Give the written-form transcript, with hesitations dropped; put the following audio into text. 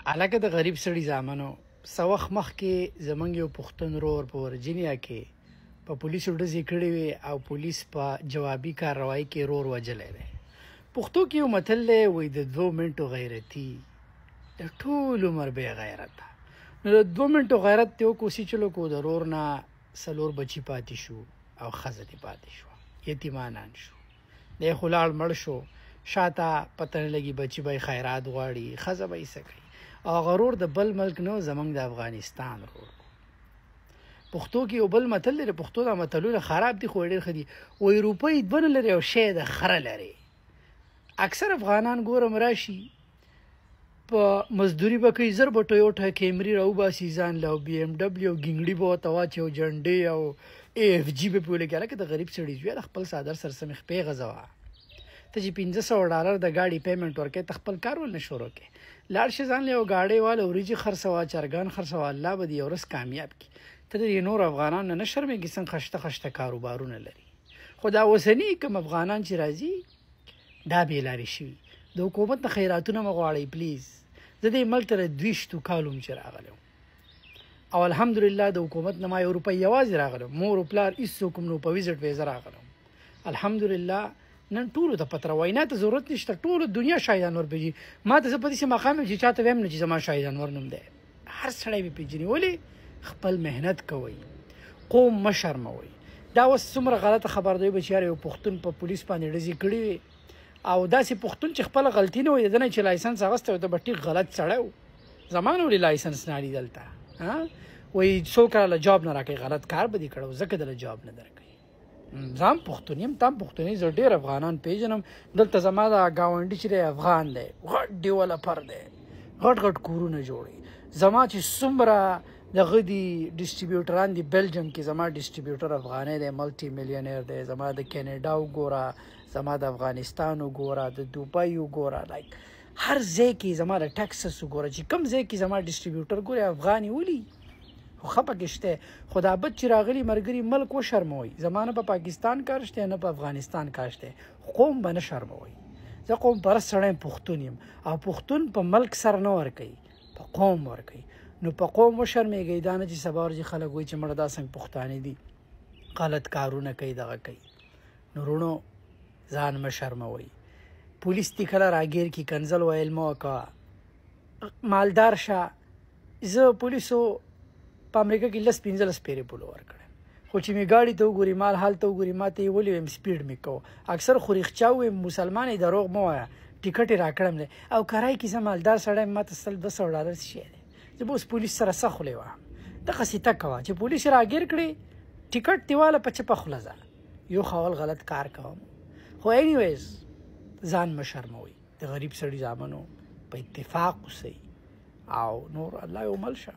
علاقه د غریب سړي زامنو څه وخت مخکې زمونږ یو پښتون ورور په ورجینیا کې په پولیسو ډزې کړې وې او پولیس په جوابي کارروایي کې ورور وژلی دی. پښتو کې یو متل دی وایي د 2 منټو غیرتي د ټول عمر بې غیرته. نو د 2 منټو غیرت ته وکړو چلو کو د ورور نه 4 بچي پاتې شو او ښځه دې پاتې شوه، یتیمانان شو. دی خو لاړ مړ شو، شاته پته نه لګي بچي به یې خیرات غواړي، ښځه به یې څه کوي. او غرور د بل ملک نه زمونږ د افغانستان ورور. پښتو کې یو بل متل لري، پښتو دا متلونه خراب دي خو ډېر ښه دي. وایي روپۍ دوه نه لري او شی د خره لري. اکثر افغانان ګورم راشي په مزدوري به کوي، زر به ټویوټا کیمري راوباسي ځان له، او بي ام ډبلیو ګینګړي به ورته واچي او جنډې او اے اف جي به پرې ولګي. هلکه د غریب سړي زویه د خپل څادر سر سمې خپې غځوه. ته چې $500 د ګاډي پیمنټ ورکوې ته خپل کار ول نه شروع کړې. لاړ شې ځان له یو ګاډۍ واله وریجې خرڅوه، چرګان خرڅوه، الله به دې یو ورځ کامیاب کړي. ته د نور افغانانو نه شرمېږې څنګه خشته خشته کاروبارونه لري. خو دا اوسني کوم افغانان چې راځي دا بېلارې شوي. د حکومت نه خیراتونه مه غواړئ پلیز. زه دې ملک ته 22 کالو چې راغلی او الحمدلله د حکومت نه ما 1 روپۍ یوازې راغلم، مور او پلار هېڅوک هم نو په ویزټ ویزه راغلم. الحمدلله نن ټولو ته پته را وینا ته ضرورت نشته، ټولو دنیا شاهد انور پېژني. ما ته زه په داسې مقام یم چې چاته ویم نه چې زما شاهد انور نوم دی. هر سړی مې پېژني. ولې؟ خپل محنت کوئ، قوم مه شرموئ. دا اوس څومره غلطه خبر دی به چې یار یو پښتون په پولیس باندې ډزې کړې وي او داسې پښتون چې خپله غلطي نه وي د ده نه چې لایسنس اخیستی وي ته به ټیک غلط سړی و. زما نه ولې لایسنس نه اړي دلته وایي څوک راله جاب نه راکوي، غلط کار به دې کړی و ځکه دله جاب نه درکوي. زه هم پښتون یم، ته هم پښتون یې، زه ډېر افغانان پېژنم. دلته زما دا ګاونډي چې دی افغان دی، غټ ډیولپر دی، غټ غټ کورونه جوړوي. زما چې څومره دغه دي ډسټریبیوټران دي، بلجیم کې زما ډسټریبیوټر افغانی دی، ملټي میلیونیر دی. زما د کینیډا وګوره، زما د افغانستان وګوره، د دوبۍ وګوره، لایک هر ځای کې زما د ټکسس وګوره، چې کوم ځای کې زما ډسټریبیوټر ګورې افغاني ولي خو ښه پکې شته. خو دا بد چې راغلي ملګري ملک وشرموئ. زما نه په پاکستان کار شته نه په افغانستان کار شته، قوم به نه شرموئ. زه قوم پرست سړی پښتون یم او پښتون په ملک سر نه ورکوي، په قوم ورکوي. نو په قوم وشرمېږئ، دا نه چې سبا ورځې خلک وایي چې مړه دا څنګه پښتانه دي غلط کارونه کوي دغه کوي. نو وروڼو ځان مه شرموئ. پولیس دې کله راګیر کړي کنځل ویل مه وکړه، مالدار شه. زه پولیسو په امریکا کې 10-15 پیرې پولو ورکړی، خو چې مې ګاډي ته وګوري، مال حال ته وګوري، ما ته یې ولې ویم سپیډ مې کوو. اکثر خو رښتیا ووایم، مسلمان یې دروغ مه وایه. ټیکټ یې راکړم دی او کرای کې زه مالدار سړی یم، ما ته $200 څه شی دی. زه به اوس پولیس سره څه خولې وهم. دغسې ته کوه چې پولیس یې راګیر کړي، ټیکټ دې واله په چپه خوله ځه. یو خول غلط کار کوم. خو اینیویز ځان مه شرموئ. د غریب سړي زامنو په اتفاق اوسئ او نور الله یو مل شه.